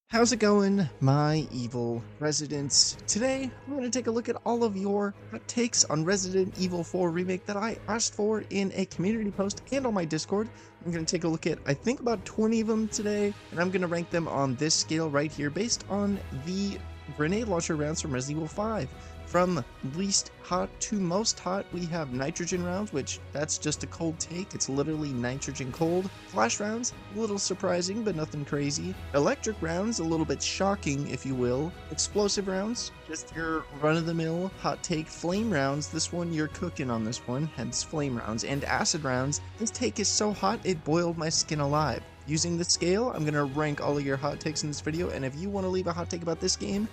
How's it going, my evil residents? Today, I'm going to take a look at all of your hot takes on Resident Evil 4 Remake that I asked for in a community post and on my Discord. I'm going to take a look at, I think, about 20 of them today, and I'm going to rank them on this scale right here based on the grenade launcher rounds from Resident Evil 5. From least hot to most hot, we have nitrogen rounds, which that's just a cold take. It's literally nitrogen cold. Flash rounds, a little surprising, but nothing crazy. Electric rounds, a little bit shocking, if you will. Explosive rounds, just your run-of-the-mill hot take. Flame rounds, this one you're cooking on this one, hence flame rounds. And acid rounds, this take is so hot it boiled my skin alive. Using the scale, I'm going to rank all of your hot takes in this video, and if you want to leave a hot take about this game,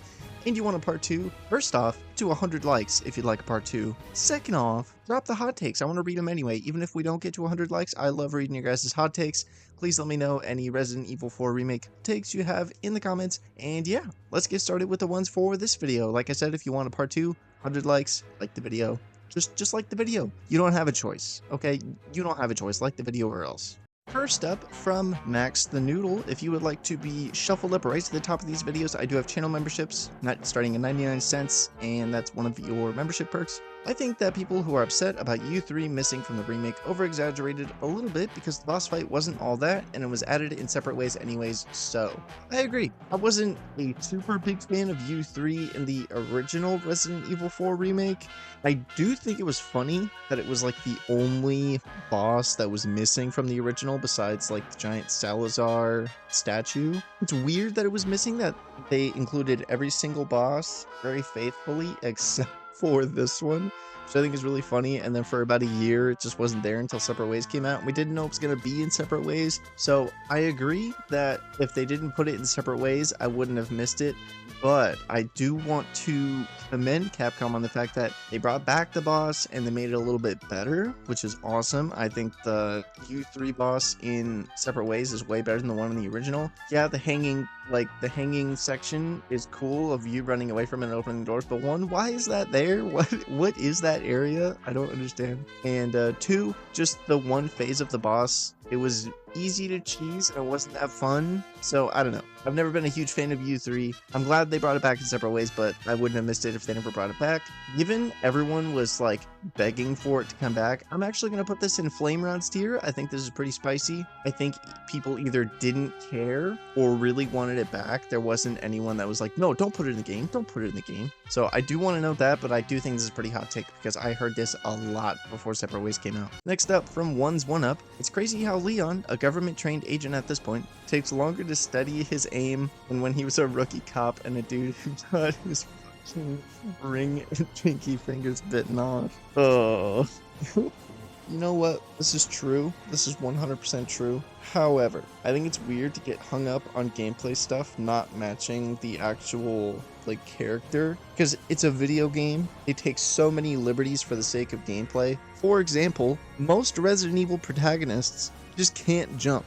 and you want a part 2, first off, do 100 likes if you'd like a part 2. Second off, drop the hot takes. I want to read them anyway. Even if we don't get to 100 likes, I love reading your guys' hot takes. Please let me know any Resident Evil 4 Remake takes you have in the comments. And yeah, let's get started with the ones for this video. Like I said, if you want a part 2, 100 likes, like the video. Just like the video. You don't have a choice, okay? You don't have a choice. Like the video or else. First up, from Max the Noodle, if you would like to be shuffled up right to the top of these videos, I do have channel memberships, not starting at 99 cents, and that's one of your membership perks. I think that people who are upset about U3 missing from the remake over-exaggerated a little bit because the boss fight wasn't all that, and it was added in separate ways anyways, so I agree. I wasn't a super big fan of U3 in the original Resident Evil 4 remake. I do think it was funny that it was like the only boss that was missing from the original besides like the giant Salazar statue. It's weird that it was missing, that they included every single boss very faithfully except for this one, which I think is really funny. And then for about a year it just wasn't there until Separate Ways came out. We didn't know it was going to be in Separate Ways, so I agree that if they didn't put it in Separate Ways I wouldn't have missed it. But I do want to commend Capcom on the fact that they brought back the boss and they made it a little bit better, which is awesome. I think the U3 boss in Separate Ways is way better than the one in the original. Yeah, the hanging section is cool of you running away from it and opening doors, but one, why is that there? What is that area? I don't understand. And two, just the one phase of the boss, it was easy to cheese and it wasn't that fun, so I don't know. I've never been a huge fan of U3. I'm glad they brought it back in Separate Ways, but I wouldn't have missed it if they never brought it back. Given everyone was like begging for it to come back, I'm actually going to put this in Flame Rounds tier. I think this is pretty spicy. I think people either didn't care or really wanted it back. There wasn't anyone that was like, no, don't put it in the game, don't put it in the game. So I do want to note that, but I do think this is a pretty hot take because I heard this a lot before Separate Ways came out. Next up, from One's One Up, it's crazy how Leon, a government-trained agent at this point, takes longer to study his aim than when he was a rookie cop and a dude who got his fucking ring and pinky fingers bitten off. Oh. You know what? This is true. This is 100% true. However, I think it's weird to get hung up on gameplay stuff not matching the actual character, because it's a video game. It takes so many liberties for the sake of gameplay. For example, most Resident Evil protagonists just can't jump,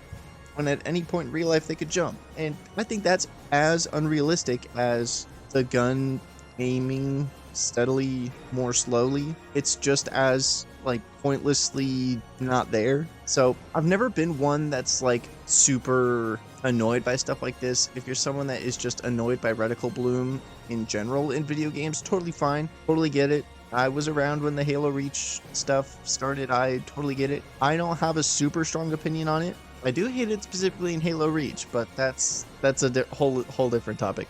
when at any point in real life they could jump. And I think that's as unrealistic as the gun aiming steadily more slowly. It's just as pointlessly not there. So I've never been one that's super annoyed by stuff like this. If you're someone that is just annoyed by reticle bloom in general in video games, totally fine, totally get it. I was around when the Halo Reach stuff started. I totally get it. I don't have a super strong opinion on it. I do hate it specifically in Halo Reach, but that's a whole different topic.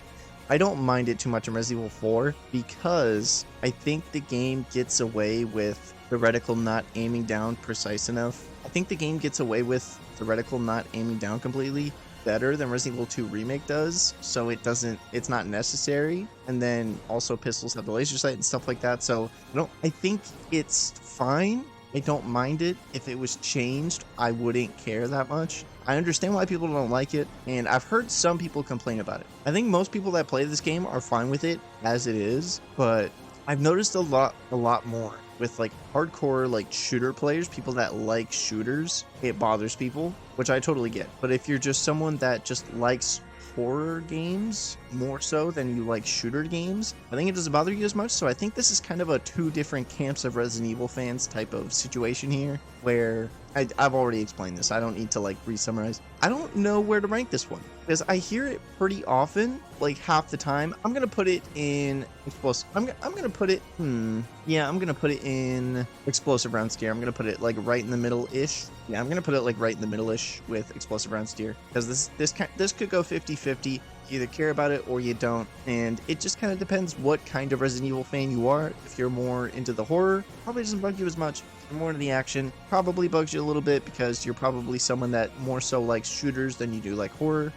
I don't mind it too much in Resident Evil 4 because I think the game gets away with the reticle not aiming down precise enough. I think the game gets away with the reticle not aiming down completely better than Resident Evil 2 Remake does, so it's not necessary. And then also pistols have the laser sight and stuff like that, so I think it's fine. I don't mind it. If it was changed, I wouldn't care that much. I understand why people don't like it, and I've heard some people complain about it. I think most people that play this game are fine with it as it is, but I've noticed a lot more with hardcore shooter players, people that like shooters. It bothers people, which I totally get. But if you're just someone that just likes horror games more so than you like shooter games, I think it doesn't bother you as much. So I think this is kind of a two different camps of Resident Evil fans type of situation here, where I've already explained this. I don't need to re-summarize. I don't know where to rank this one. because I hear it pretty often, like half the time. I'm gonna put it in explosive. I'm gonna put it. Yeah, I'm gonna put it in explosive round steer. I'm gonna put it like right in the middle ish. Yeah, I'm gonna put it like right in the middle ish with explosive round steer, because this could go 50-50. You either care about it or you don't, and it just kind of depends what kind of Resident Evil fan you are. If you're more into the horror, probably doesn't bug you as much. If you're more into the action, probably bugs you a little bit, because you're probably someone that more so likes shooters than you do like horror.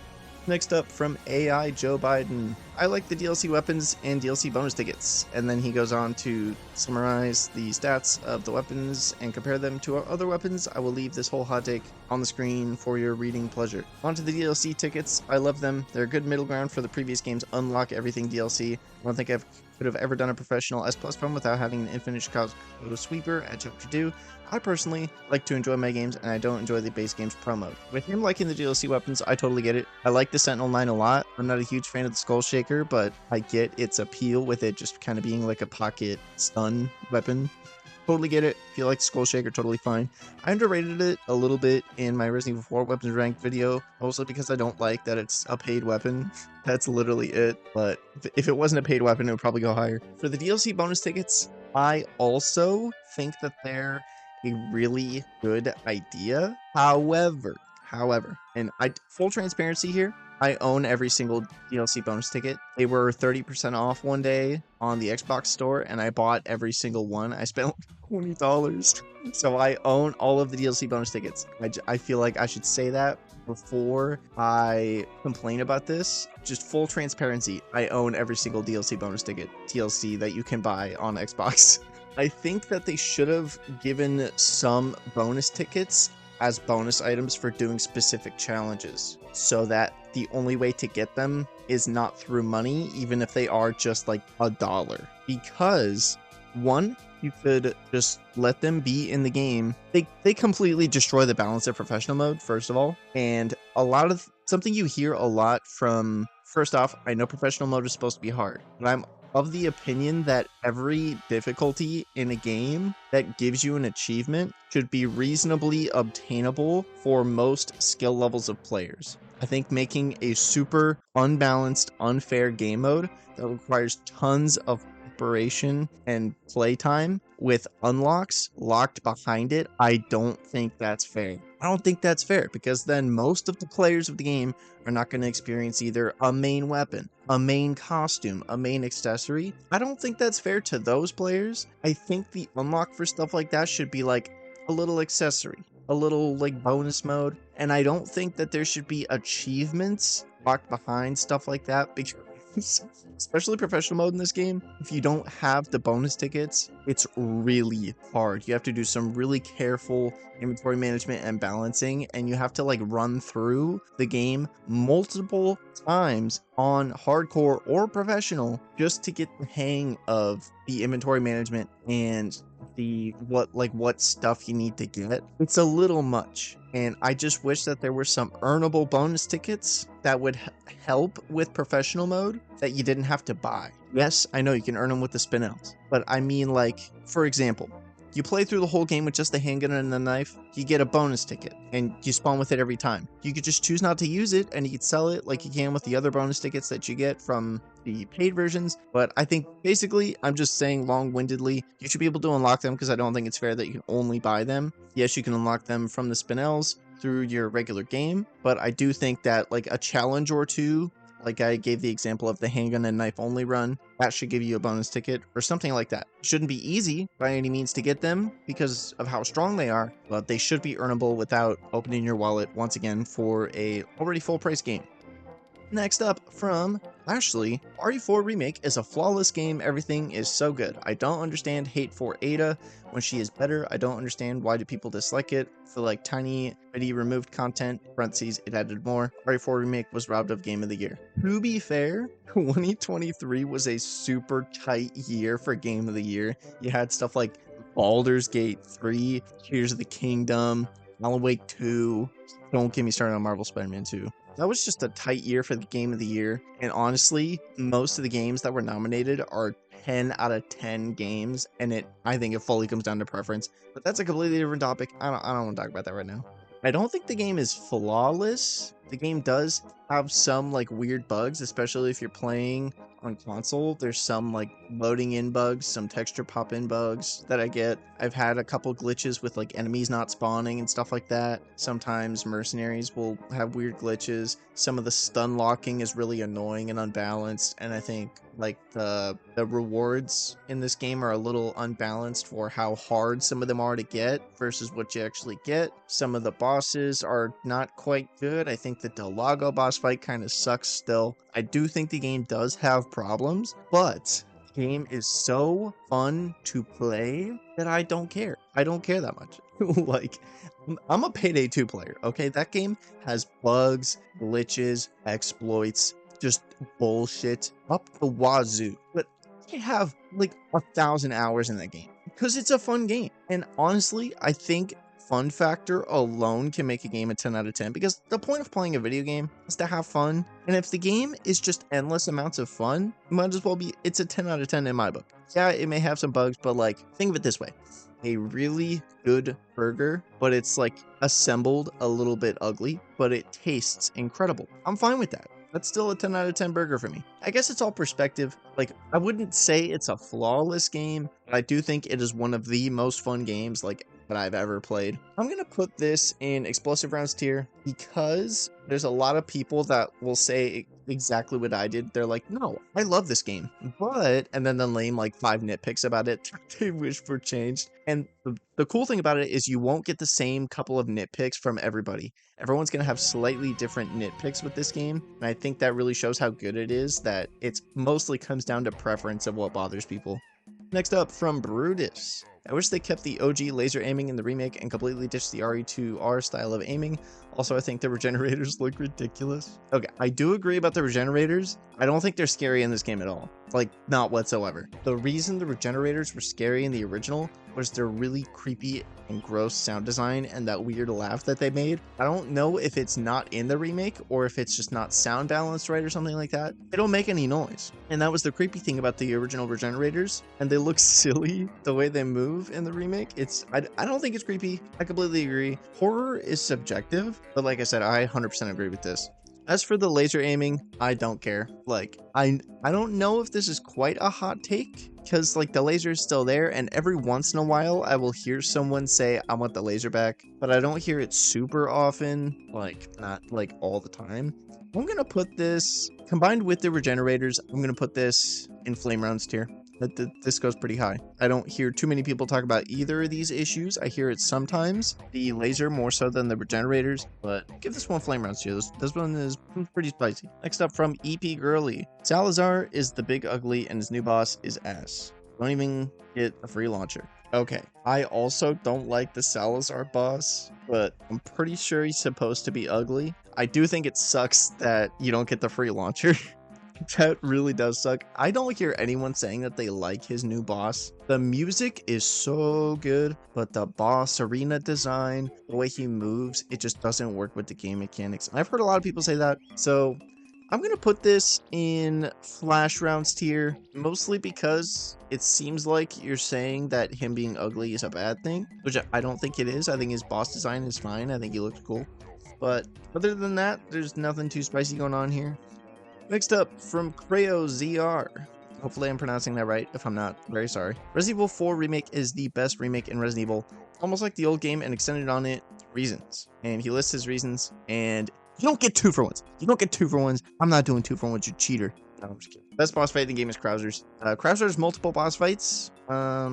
Next up, from AI Joe Biden: I like the DLC weapons and DLC bonus tickets. And then he goes on to summarize the stats of the weapons and compare them to our other weapons. I will leave this whole hot take on the screen for your reading pleasure. On to the DLC tickets. I love them. They're a good middle ground for the previous game's unlock everything DLC. I don't think I could have ever done a professional S Plus run without having an infinite Chicago sweeper at Chapter 2. I personally like to enjoy my games, and I don't enjoy the base game's pro mode. With him liking the DLC weapons, I totally get it. I like the Sentinel 9 a lot. I'm not a huge fan of the Skull Shaker, but I get its appeal with it just kind of being like a pocket stun weapon. Totally get it. If you like Skull Shaker, totally fine. I underrated it a little bit in my Resident Evil 4 weapons ranked video, mostly because I don't like that it's a paid weapon. That's literally it. But if it wasn't a paid weapon, it would probably go higher. For the DLC bonus tickets, I also think that they're a really good idea. However, and full transparency here, I own every single DLC bonus ticket. They were 30% off one day on the Xbox store, and I bought every single one. I spent $20. So I own all of the DLC bonus tickets. I feel like I should say that before I complain about this. Just full transparency, I own every single DLC bonus ticket, DLC that you can buy on Xbox. I think that they should have given some bonus tickets as bonus items for doing specific challenges, so that the only way to get them is not through money, even if they are just like $1. Because one, you could just let them be in the game. They completely destroy the balance of professional mode, first of all. And something you hear a lot from, first off, I know professional mode is supposed to be hard, but I'm of the opinion that every difficulty in a game that gives you an achievement should be reasonably obtainable for most skill levels of players. I think making a super unbalanced, unfair game mode that requires tons of preparation and playtime with unlocks locked behind it, I don't think that's fair. I don't think that's fair, because then most of the players of the game are not going to experience either a main weapon, a main costume, a main accessory. I don't think that's fair to those players. I think the unlock for stuff like that should be like a little accessory, a little like bonus mode. And I don't think that there should be achievements locked behind stuff like that, because especially professional mode in this game, if you don't have the bonus tickets, it's really hard. You have to do some really careful inventory management and balancing, and you have to like run through the game multiple times on hardcore or professional just to get the hang of the inventory management and what stuff you need to get. It's a little much, and I just wish that there were some earnable bonus tickets that would help with professional mode that you didn't have to buy. Yes, I know you can earn them with the spin outs, but I mean, like, for example, you play through the whole game with just the handgun and the knife, you get a bonus ticket, and you spawn with it every time. You could just choose not to use it, and you could sell it like you can with the other bonus tickets that you get from the paid versions. But I think, basically, I'm just saying long-windedly, you should be able to unlock them, because I don't think it's fair that you can only buy them. Yes, you can unlock them from the spinels through your regular game, but I do think that, like, a challenge or two, like I gave the example of the handgun and knife only run, that should give you a bonus ticket or something like that. It shouldn't be easy by any means to get them because of how strong they are, but they should be earnable without opening your wallet once again for a already full price game. Next up, from Ashley, RE4 Remake is a flawless game. Everything is so good. I don't understand hate for Ada when she is better. I don't understand why do people dislike it. For like tiny, bitty removed content, parentheses, it added more. RE4 Remake was robbed of Game of the Year. To be fair, 2023 was a super tight year for Game of the Year. You had stuff like Baldur's Gate 3, Tears of the Kingdom, Alan Wake 2. Don't get me started on Marvel Spider-Man 2. That was just a tight year for the Game of the Year, and honestly, most of the games that were nominated are 10 out of 10 games, and I think it fully comes down to preference, but that's a completely different topic. I don't want to talk about that right now. I don't think the game is flawless. the game does have some like weird bugs, especially if you're playing on console. There's some like loading in bugs, some texture pop in bugs that I get. I've had a couple glitches with like enemies not spawning and stuff like that. Sometimes mercenaries will have weird glitches. Some of the stun locking is really annoying and unbalanced, and I think like the rewards in this game are a little unbalanced for how hard some of them are to get versus what you actually get. Some of the bosses are not quite good. I think the Delago boss fight kind of sucks still. I do think the game does have problems, but the game is so fun to play that I don't care. I don't care that much. Like, I'm a Payday 2 player, okay? That game has bugs, glitches, exploits, just bullshit up the wazoo. But I have like 1,000 hours in that game because it's a fun game. And honestly, I think fun factor alone can make a game a 10 out of 10, because the point of playing a video game is to have fun. And if the game is just endless amounts of fun, it might as well be, it's a 10 out of 10 in my book. Yeah, it may have some bugs, but like, think of it this way. A really good burger, but it's like assembled a little bit ugly, but it tastes incredible. I'm fine with that. That's still a 10 out of 10 burger for me. I guess it's all perspective. Like, I wouldn't say it's a flawless game, but I do think it is one of the most fun games like that I've ever played. I'm gonna put this in explosive rounds tier because there's a lot of people that will say exactly what I did. They're like, no, I love this game, but, and then they'll name like 5 nitpicks about it they wish were changed. And the cool thing about it is you won't get the same couple of nitpicks from everybody. Everyone's going to have slightly different nitpicks with this game, and I think that really shows how good it is, that it's mostly comes down to preference of what bothers people. Next up, from Brutus. I wish they kept the OG laser aiming in the remake and completely ditched the RE4 style of aiming. Also, I think the Regenerators look ridiculous. Okay, I do agree about the Regenerators. I don't think they're scary in this game at all. Like, not whatsoever. The reason the Regenerators were scary in the original was their really creepy and gross sound design and that weird laugh that they made. I don't know if it's not in the remake or if it's just not sound balanced right or something like that. They don't make any noise. And that was the creepy thing about the original Regenerators. And they look silly the way they move in the remake. I don't think it's creepy. I completely agree. Horror is subjective, but like I said, I 100% agree with this. As for the laser aiming, I don't care. Like, I don't know if this is quite a hot take, because like the laser is still there, and every once in a while I will hear someone say I want the laser back, but I don't hear it super often, like not like all the time. I'm gonna put this, combined with the Regenerators, I'm gonna put this in flame rounds tier. This goes pretty high. I don't hear too many people talk about either of these issues. I hear it sometimes, the laser more so than the Regenerators, but give this one flame rounds tier. This one is pretty spicy. Next up, from EP Girly. Salazar is the big ugly and his new boss is ass. Don't even get a free launcher. Okay, I also don't like the Salazar boss, but I'm pretty sure he's supposed to be ugly. I do think it sucks that you don't get the free launcher. That really does suck. I don't hear anyone saying that they like his new boss. The music is so good, but the boss arena design, the way he moves, it just doesn't work with the game mechanics. I've heard a lot of people say that, so I'm going to put this in flash rounds tier, mostly because it seems like you're saying that him being ugly is a bad thing, which I don't think it is. I think his boss design is fine. I think he looks cool. But other than that, there's nothing too spicy going on here. Next up, from Creo ZR. Hopefully I'm pronouncing that right. If I'm not, very sorry. Resident Evil 4 Remake is the best remake in Resident Evil. Almost like the old game and extended on it reasons. And he lists his reasons, and you don't get 2 for 1s. You don't get 2 for 1s. I'm not doing 2 for 1s, you cheater. No, I'm just kidding. Best boss fight in the game is Krauser's. Krauser's multiple boss fights. I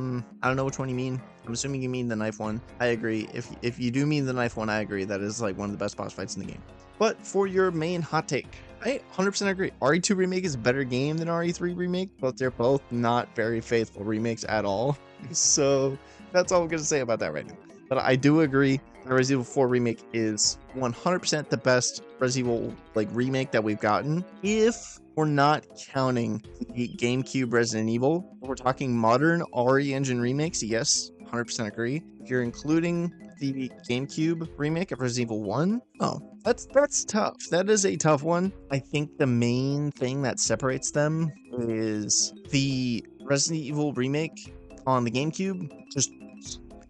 don't know which one you mean. I'm assuming you mean the knife one. I agree. If you do mean the knife one, I agree. That is like one of the best boss fights in the game. But for your main hot take, I 100% agree. RE2 Remake is a better game than RE3 Remake, but they're both not very faithful remakes at all. So that's all I'm going to say about that right now. But I do agree that Resident Evil 4 Remake is 100% the best Resident Evil like remake that we've gotten. If we're not counting the GameCube Resident Evil, we're talking modern RE Engine remakes, yes, 100% agree. If you're including the GameCube remake of Resident Evil 1, oh, that's tough. That is a tough one. I think the main thing that separates them is the Resident Evil remake on the GameCube just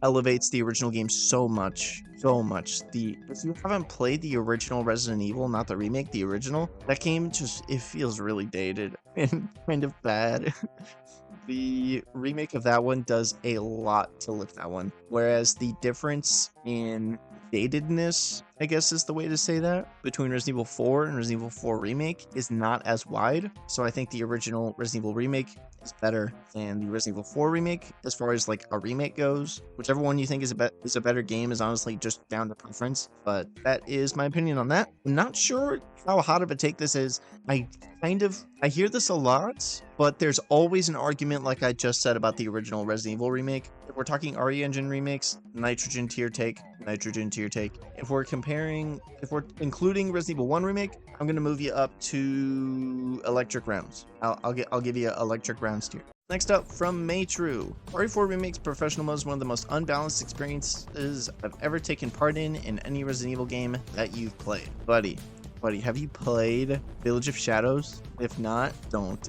elevates the original game so much. So much. If you haven't played the original Resident Evil, not the remake, the original, that game just, it feels really dated and kind of bad. The remake of that one does a lot to lift that one. Whereas the difference in datedness, I guess is the way to say that, between Resident Evil 4 and Resident Evil 4 Remake is not as wide. So I think the original Resident Evil Remake is better than the Resident Evil 4 Remake as far as like a remake goes. Whichever one you think is a better game is honestly just down to preference. But that is my opinion on that. I'm not sure how hot of a take this is. I hear this a lot, but there's always an argument like I just said about the original Resident Evil remake. If we're talking RE Engine remakes, nitrogen tier take, nitrogen tier take. If we're including Resident Evil 1 remake, I'm gonna move you up to Electric Realms. I'll give you Electric Realms tier. Next up, from Maytrue. RE4 Remake's professional mode is one of the most unbalanced experiences I've ever taken part in any Resident Evil game that you've played. Buddy, have you played Village of Shadows? If not, don't.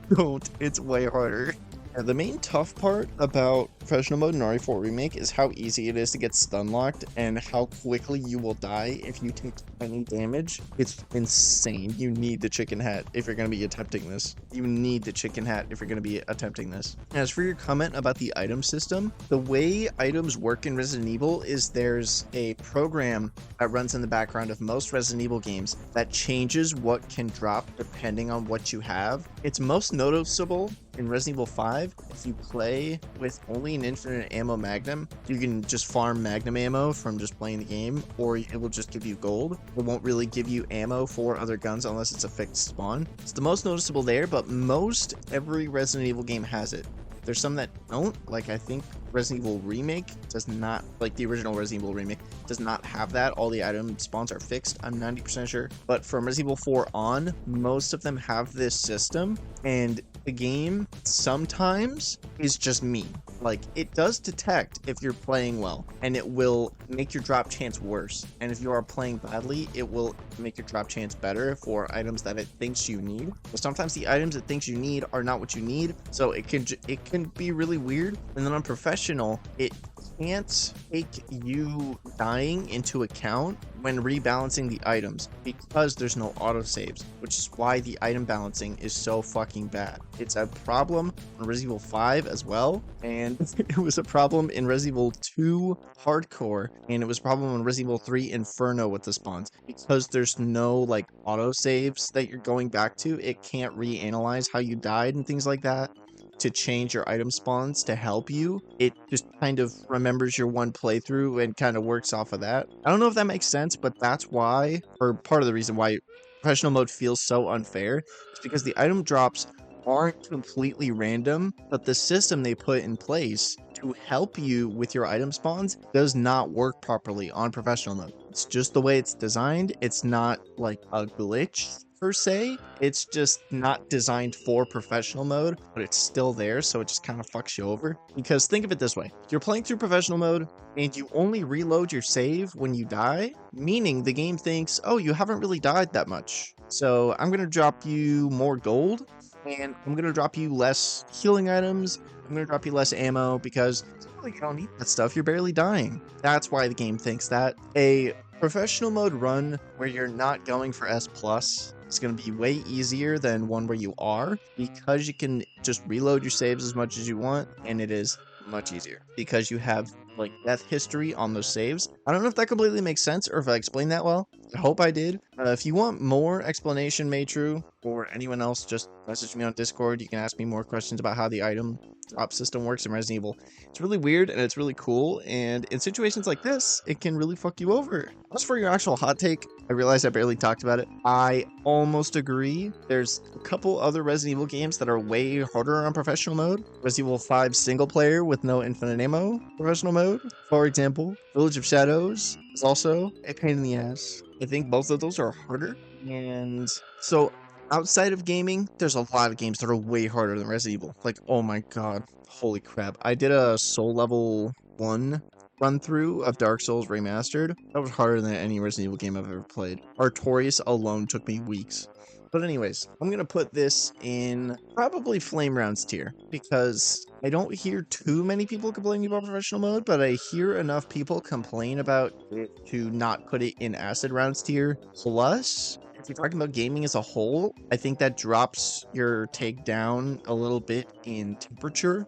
Don't. It's way harder. The main tough part about professional mode in RE4 Remake is how easy it is to get stun locked and how quickly you will die if you take any damage. It's insane. You need the chicken hat if you're going to be attempting this. You need the chicken hat if you're going to be attempting this. As for your comment about the item system, the way items work in Resident Evil is there's a program that runs in the background of most Resident Evil games that changes what can drop depending on what you have. It's most noticeable in Resident Evil 5. If you play with only an infinite ammo magnum, you can just farm magnum ammo from just playing the game, or it will just give you gold. It won't really give you ammo for other guns unless it's a fixed spawn. It's the most noticeable there, but most every Resident Evil game has it. There's some that don't, like I think Resident Evil Remake does not, like the original Resident Evil Remake does not have that. All the item spawns are fixed, I'm 90% sure. But from Resident Evil 4 on, most of them have this system, and the game sometimes is just mean. Like, it does detect if you're playing well, and it will make your drop chance worse. And if you are playing badly, it will make your drop chance better for items that it thinks you need. But sometimes the items it thinks you need are not what you need, so it can be really weird. And then on professional, it can't take you dying into account when rebalancing the items because there's no autosaves, which is why the item balancing is so fucking bad. It's a problem on Resident Evil 5 as well, and it was a problem in Resident Evil 2 Hardcore, and it was a problem in Resident Evil 3 Inferno with the spawns. Because there's no like autosaves that you're going back to, it can't reanalyze how you died and things like that to change your item spawns to help you. It just kind of remembers your one playthrough and kind of works off of that. I don't know if that makes sense, but that's why, or part of the reason why professional mode feels so unfair is because the item drops aren't completely random, but the system they put in place to help you with your item spawns does not work properly on professional mode. It's just the way it's designed. It's not like a glitch per se. It's just not designed for professional mode, but it's still there, so it just kind of fucks you over. Because think of it this way. You're playing through professional mode and you only reload your save when you die, meaning the game thinks, oh, you haven't really died that much, so I'm going to drop you more gold and I'm going to drop you less healing items. I'm going to drop you less ammo because you don't need that stuff. You're barely dying. That's why the game thinks that. A professional mode run where you're not going for S+, it's going to be way easier than one where you are, because you can just reload your saves as much as you want, and it is much easier because you have like death history on those saves. I don't know if that completely makes sense or if I explained that well. I hope I did. If you want more explanation, Maytrue, or anyone else, just message me on Discord. You can ask me more questions about how the item drop system works in Resident Evil. It's really weird and it's really cool, and in situations like this, it can really fuck you over. As for your actual hot take, I realized I barely talked about it. I almost agree. There's a couple other Resident Evil games that are way harder on professional mode. Resident Evil 5 single player with no infinite ammo professional mode, for example. Village of Shadows is also a pain in the ass. I think both of those are harder. And so outside of gaming, there's a lot of games that are way harder than Resident Evil. Like, oh my god, holy crap. I did a Soul Level 1 run through of Dark Souls Remastered. That was harder than any Resident Evil game I've ever played. Artorias alone took me weeks. But anyways, I'm going to put this in probably Flame Rounds tier because I don't hear too many people complaining about professional mode, but I hear enough people complain about it to not put it in Acid Rounds tier. Plus, if you're talking about gaming as a whole, I think that drops your take down a little bit in temperature,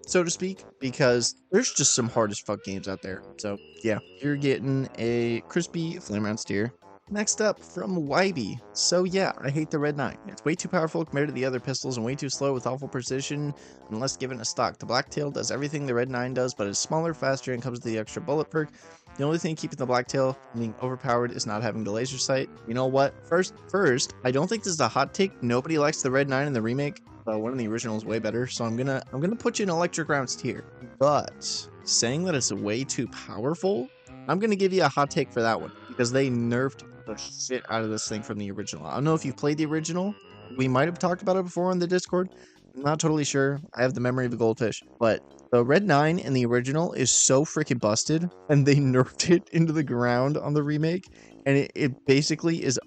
so to speak, because there's just some hard as fuck games out there. So yeah, you're getting a crispy Flame Rounds tier. Next up, from Wybie. So yeah, I hate the Red 9. It's way too powerful compared to the other pistols and way too slow with awful precision unless given a stock. The Blacktail does everything the Red 9 does, but is smaller, faster, and comes with the extra bullet perk. The only thing keeping the Blacktail being overpowered is not having the laser sight. You know what? First, I don't think this is a hot take. Nobody likes the Red 9 in the remake. One of the originals is way better, so I'm gonna put you in Electric Rounds tier. But saying that it's way too powerful, I'm gonna give you a hot take for that one because they nerfed the shit out of this thing from the original. I don't know if you played the original. We might have talked about it before on the Discord. I'm not totally sure. I have the memory of a goldfish, but the Red 9 in the original is so freaking busted, and they nerfed it into the ground on the remake, and it basically is,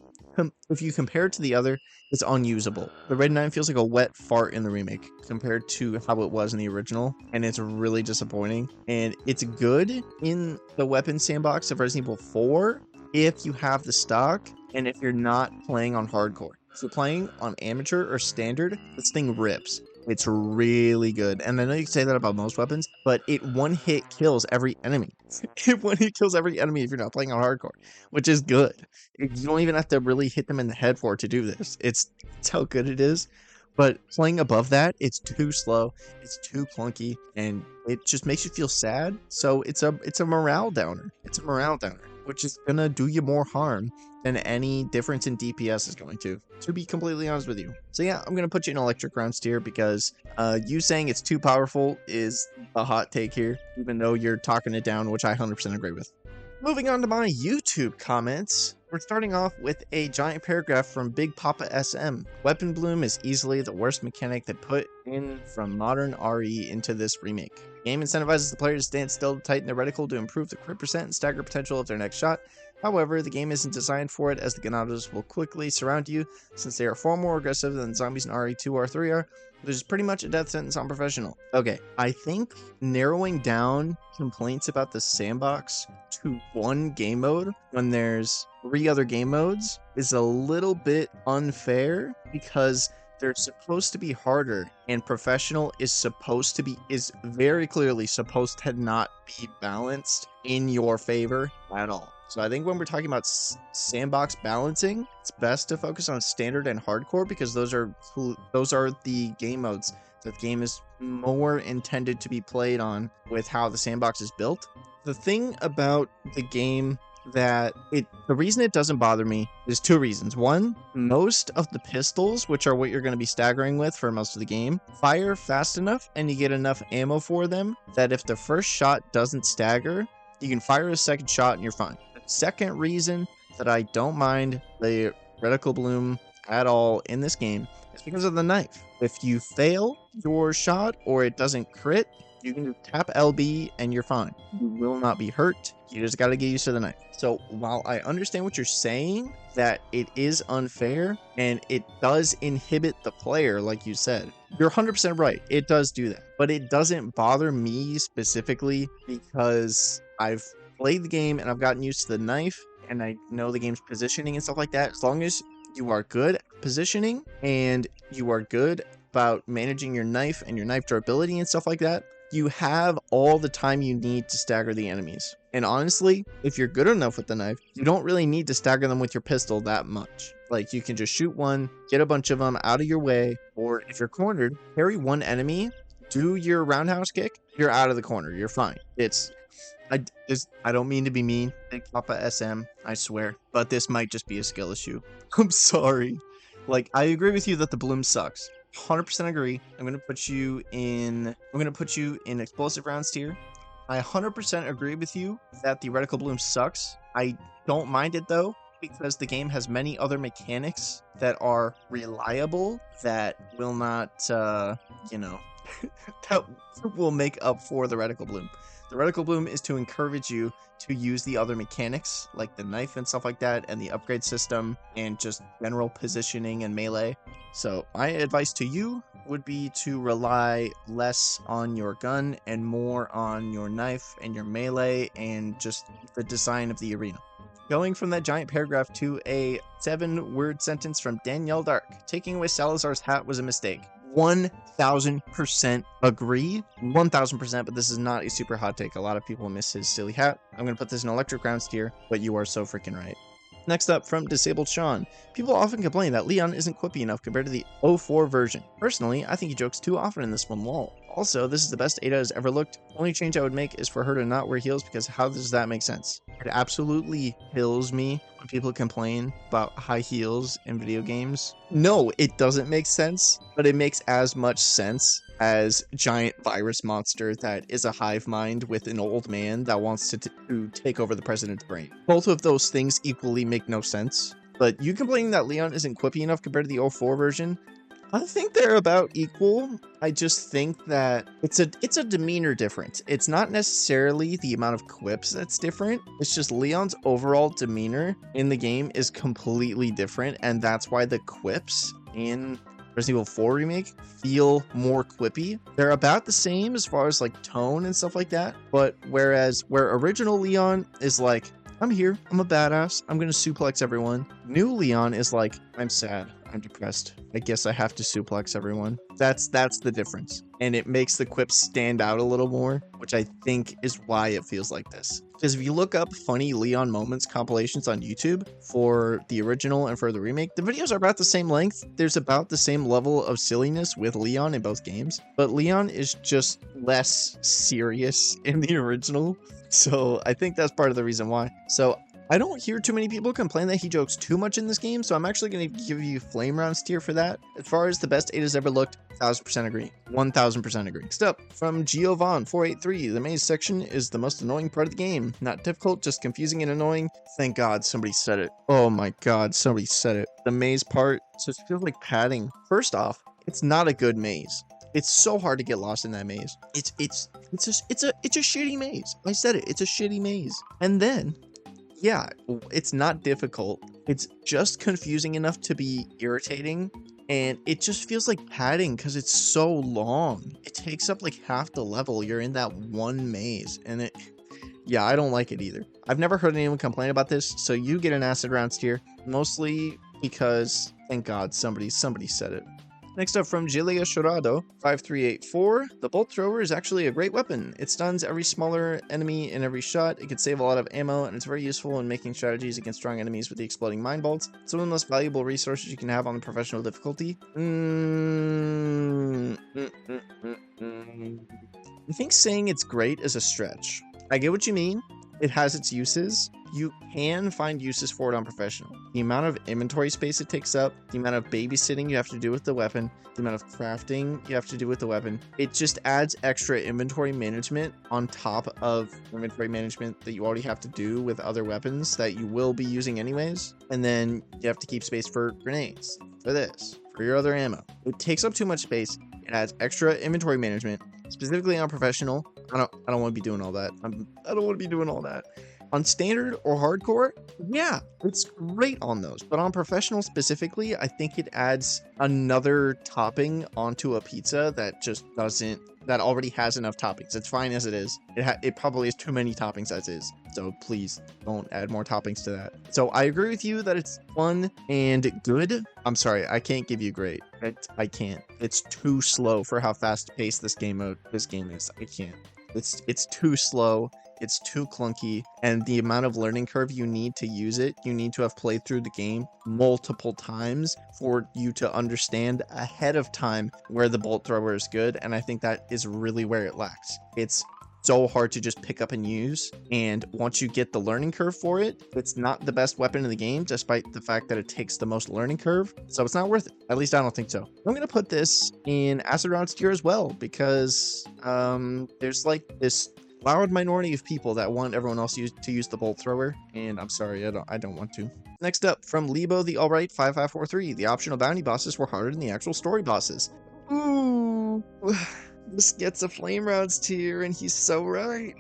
if you compare it to the other, it's unusable. The Red 9 feels like a wet fart in the remake compared to how it was in the original, and it's really disappointing. And it's good in the weapon sandbox of Resident Evil 4 if you have the stock and if you're not playing on hardcore. If you're playing on amateur or standard, this thing rips. It's really good. And I know you can say that about most weapons, but it one hit kills every enemy. It one hit kills every enemy if you're not playing on hardcore, which is good. You don't even have to really hit them in the head for it to do this. It's how good it is. But playing above that, it's too slow, it's too clunky, and it just makes you feel sad. So it's a morale downer. It's a morale downer, which is gonna do you more harm than any difference in DPS is going to be completely honest with you. So yeah, I'm gonna put you in Electric Rounds tier because you saying it's too powerful is a hot take here, even though you're talking it down, which I 100% agree with. Moving on to my YouTube comments, we're starting off with a giant paragraph from Big Papa SM. Weapon Bloom is easily the worst mechanic they put in from modern RE into this remake. The game incentivizes the player to stand still to tighten their reticle to improve the crit percent and stagger potential of their next shot. However, the game isn't designed for it, as the Ganados will quickly surround you since they are far more aggressive than zombies in RE2 or 3 are, which is pretty much a death sentence on professional. Okay, I think narrowing down complaints about the sandbox to one game mode when there's 3 other game modes is a little bit unfair because they're supposed to be harder, and professional is very clearly supposed to not be balanced in your favor at all. So I think when we're talking about sandbox balancing, it's best to focus on standard and hardcore because those are the game modes that the game is more intended to be played on with how the sandbox is built. The thing about the game the reason it doesn't bother me is 2 reasons. One, most of the pistols, which are what you're going to be staggering with for most of the game, fire fast enough and you get enough ammo for them that if the first shot doesn't stagger, you can fire a second shot and you're fine. The second reason that I don't mind the reticle bloom at all in this game is because of the knife. If you fail your shot or it doesn't crit, you can just tap LB and you're fine. You will not be hurt. You just got to get used to the knife. So while I understand what you're saying, that it is unfair and it does inhibit the player, like you said, you're 100% right. It does do that. But it doesn't bother me specifically because I've played the game and I've gotten used to the knife and I know the game's positioning and stuff like that. As long as you are good at positioning and you are good about managing your knife and your knife durability and stuff like that, you have all the time you need to stagger the enemies. And honestly, if you're good enough with the knife, you don't really need to stagger them with your pistol that much. Like, you can just shoot one, get a bunch of them out of your way, or if you're cornered, carry one enemy, do your roundhouse kick, you're out of the corner, you're fine. I don't mean to be mean, Big Papa SM, I swear, but this might just be a skill issue. I'm sorry. Like, I agree with you that the bloom sucks. 100% agree. I'm gonna put you in explosive rounds tier. I 100% agree with you that the reticle bloom sucks. I don't mind it though, because the game has many other mechanics that are reliable that will not that will make up for the Reticle Bloom. The Reticle Bloom is to encourage you to use the other mechanics, like the knife and stuff like that, and the upgrade system, and just general positioning and melee. So my advice to you would be to rely less on your gun and more on your knife and your melee and just the design of the arena. Going from that giant paragraph to a 7-word sentence from Danielle Dark. Taking away Salazar's hat was a mistake. 1000% agree. 1000%, but this is not a super hot take. A lot of people miss his silly hat. I'm going to put this in electric rounds tier, but you are so freaking right. Next up, from Disabled Sean. People often complain that Leon isn't quippy enough compared to the 04 version. Personally, I think he jokes too often in this one lol. Also, this is the best Ada has ever looked. Only change I would make is for her to not wear heels, because how does that make sense? It absolutely kills me when people complain about high heels in video games. No, it doesn't make sense, but it makes as much sense as giant virus monster that is a hive mind with an old man that wants to take over the president's brain. Both of those things equally make no sense. But you complaining that Leon isn't quippy enough compared to the 04 version? I think they're about equal. I just think that it's a demeanor difference. It's not necessarily the amount of quips that's different. It's just Leon's overall demeanor in the game is completely different, and that's why the quips in Resident Evil 4 Remake feel more quippy. They're about the same as far as like tone and stuff like that, but where original Leon is like, I'm here, I'm a badass, I'm gonna suplex everyone. New Leon is like, I'm sad, I'm depressed, I guess I have to suplex everyone. That's the difference. And it makes the quips stand out a little more, which I think is why it feels like this. Because if you look up funny Leon moments compilations on YouTube for the original and for the remake, the videos are about the same length. There's about the same level of silliness with Leon in both games, but Leon is just less serious in the original. So I think that's part of the reason why. So I don't hear too many people complain that he jokes too much in this game, so I'm actually going to give you flame rounds tier for that. As far as the best Ada's ever looked, 1000% agree. 1000% agree. Next up, from Giovann483, the maze section is the most annoying part of the game. Not difficult, just confusing and annoying. Thank God somebody said it. Oh my God, somebody said it. The maze part just feels like padding. First off, it's not a good maze. It's so hard to get lost in that maze. It's a shitty maze. I said it. It's a shitty maze. And then, yeah, it's not difficult. It's just confusing enough to be irritating. And it just feels like padding because it's so long. It takes up like half the level. You're in that one maze. And yeah, I don't like it either. I've never heard anyone complain about this. So you get an acid rounds tier. Mostly because, thank God, somebody said it. Next up, from Gilia Shorado 5384, the bolt thrower is actually a great weapon. It stuns every smaller enemy in every shot, it can save a lot of ammo, and it's very useful in making strategies against strong enemies with the exploding mine bolts. It's one of the most valuable resources you can have on the professional difficulty. I think saying it's great is a stretch. I get what you mean. It has its uses. You can find uses for it on professional. The amount of inventory space it takes up, the amount of babysitting you have to do with the weapon, the amount of crafting you have to do with the weapon, it just adds extra inventory management on top of inventory management that you already have to do with other weapons that you will be using anyways. And then you have to keep space for grenades, for this, for your other ammo. It takes up too much space. It adds extra inventory management, specifically on professional. I don't want to be doing all that. I don't want to be doing all that. On standard or hardcore, yeah, it's great on those. But on professional specifically, I think it adds another topping onto a pizza that just doesn't, that already has enough toppings. It's fine as it is. It probably has too many toppings as is. So please don't add more toppings to that. So I agree with you that it's fun and good. I'm sorry, I can't give you great. I can't. It's too slow for how fast paced this game is. I can't. It's too slow. It's too clunky, and the amount of learning curve you need to use it, you need to have played through the game multiple times for you to understand ahead of time where the bolt thrower is good, and I think that is really where it lacks. It's so hard to just pick up and use, and once you get the learning curve for it, it's not the best weapon in the game, despite the fact that it takes the most learning curve, so it's not worth it. At least I don't think so. I'm gonna put this in acid rounds tier as well, because there's like this loud minority of people that want everyone else to use the bolt thrower, and I'm sorry, I don't want to. Next up, from Lebo the Alright 5543, the optional bounty bosses were harder than the actual story bosses. Ooh. This gets a flame rounds tier, and he's so right.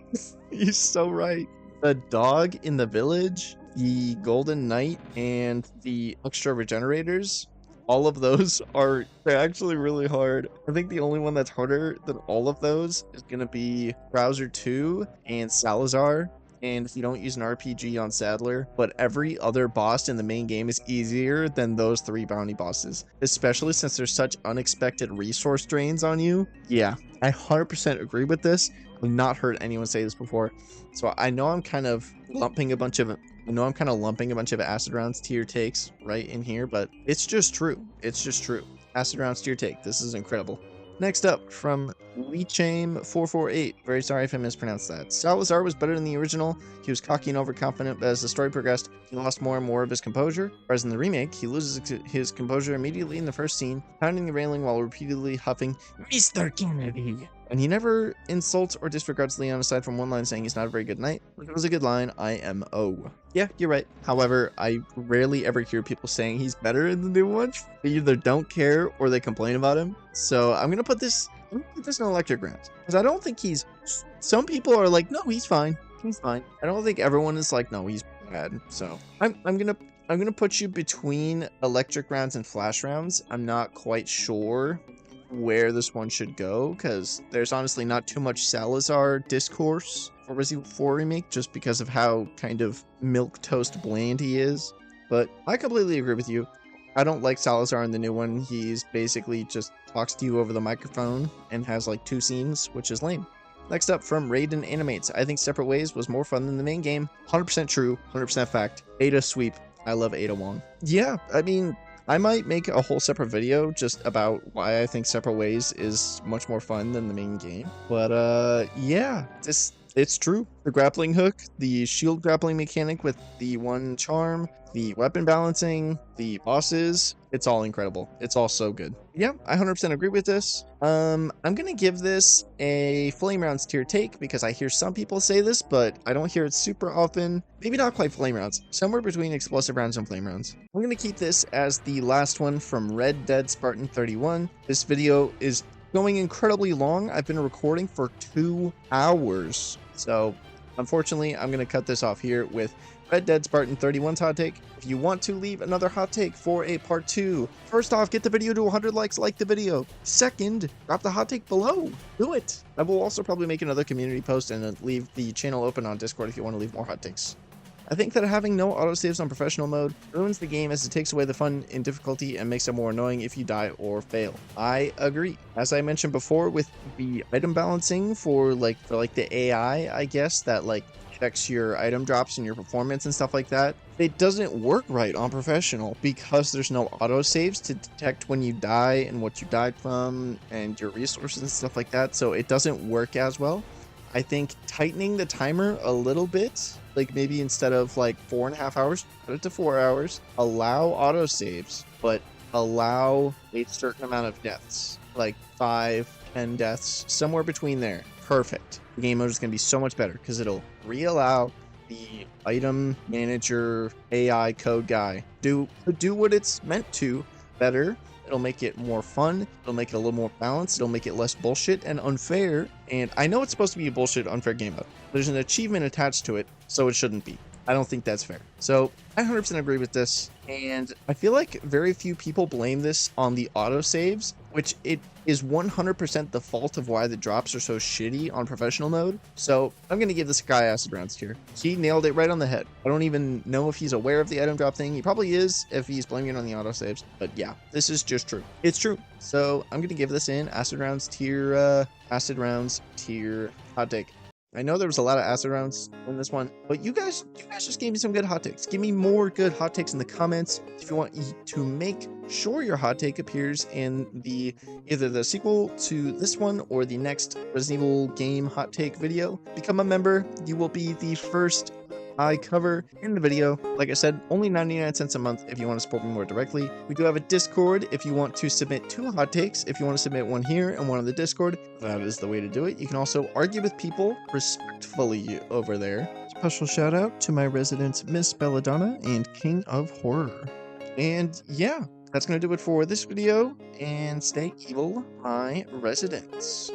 He's so right. The dog in the village, the golden knight, and the extra regenerators, all of those they're actually really hard. I think the only one that's harder than all of those is gonna be Browser 2 and Salazar. And if you don't use an RPG on Sadler, but every other boss in the main game is easier than those 3 bounty bosses, especially since there's such unexpected resource drains on you. Yeah, I 100% agree with this. I've not heard anyone say this before, so I know I'm kind of lumping a bunch of acid rounds tier takes right in here, but it's just true. It's just true. Acid rounds tier take. This is incredible. Next up, from Leechame448. Very sorry if I mispronounced that. Salazar was better than the original. He was cocky and overconfident, but as the story progressed, he lost more and more of his composure. Whereas in the remake, he loses his composure immediately in the first scene, pounding the railing while repeatedly huffing, "Mr. Kennedy!" And he never insults or disregards Leon aside from one line saying he's not a very good knight. It was a good line, IMO. Yeah, you're right. However, I rarely ever hear people saying he's better in the new one. They either don't care or they complain about him. So I'm gonna put this in electric rounds, because I don't think he's. Some people are like, no, he's fine. He's fine. I don't think everyone is like, no, he's bad. So I'm gonna put you between electric rounds and flash rounds. I'm not quite sure where this one should go, because there's honestly not too much Salazar discourse for Resident Evil 4 Remake, just because of how kind of milquetoast bland he is. But I completely agree with you. I don't like Salazar in the new one. He's basically just talks to you over the microphone and has like 2 scenes, which is lame. Next up, from Raiden Animates. I think Separate Ways was more fun than the main game. 100% true, 100% fact. Ada sweep. I love Ada Wong. Yeah, I mean, I might make a whole separate video just about why I think Separate Ways is much more fun than the main game. But yeah, it's true. The grappling hook, the shield grappling mechanic with the 1 charm, the weapon balancing, the bosses, it's all incredible. It's all so good. Yeah, I 100% agree with this. I'm gonna give this a flame rounds tier take, because I hear some people say this, but I don't hear it super often. Maybe not quite flame rounds, somewhere between explosive rounds and flame rounds. I'm gonna keep this as the last one from Red Dead Spartan 31. This video is going incredibly long. I've been recording for 2 hours. So unfortunately, I'm going to cut this off here with Red Dead Spartan 31's hot take. If you want to leave another hot take for a part 2, first off, get the video to 100 likes, like the video. Second, drop the hot take below. Do it. I will also probably make another community post and leave the channel open on Discord if you want to leave more hot takes. I think that having no autosaves on professional mode ruins the game, as it takes away the fun in difficulty and makes it more annoying if you die or fail. I agree. As I mentioned before, with the item balancing for the AI, I guess, that like checks your item drops and your performance and stuff like that, it doesn't work right on professional, because there's no autosaves to detect when you die and what you died from and your resources and stuff like that, so it doesn't work as well. I think tightening the timer a little bit, like maybe instead of like 4.5 hours, put it to 4 hours, allow autosaves, but allow a certain amount of deaths, like 5-10 deaths, somewhere between there. Perfect. The game mode is going to be so much better, because it'll re-allow the item manager AI code guy do what it's meant to better. It'll make it more fun. It'll make it a little more balanced. It'll make it less bullshit and unfair. And I know it's supposed to be a bullshit, unfair game mode. There's an achievement attached to it, so it shouldn't be. I don't think that's fair. So I 100% agree with this. And I feel like very few people blame this on the autosaves, which it is 100% the fault of why the drops are so shitty on professional mode. So I'm going to give this guy acid rounds here. He nailed it right on the head. I don't even know if he's aware of the item drop thing. He probably is if he's blaming it on the autosaves. But yeah, this is just true. It's true. So I'm going to give this an acid rounds tier hot take. I know there was a lot of acid rounds in this one, but you guys just gave me some good hot takes. Give me more good hot takes in the comments. If you want to make sure your hot take appears in either the sequel to this one or the next Resident Evil game hot take video, become a member. You will be the first I cover in the video. Like I said, only 99 cents a month if you want to support me more directly. We do have a Discord if you want to submit 2 hot takes. If you want to submit one here and one on the Discord, that is the way to do it. You can also argue with people respectfully over there. Special shout out to my residents, Miss Belladonna and King of Horror. And yeah, that's going to do it for this video, and stay evil, my residents.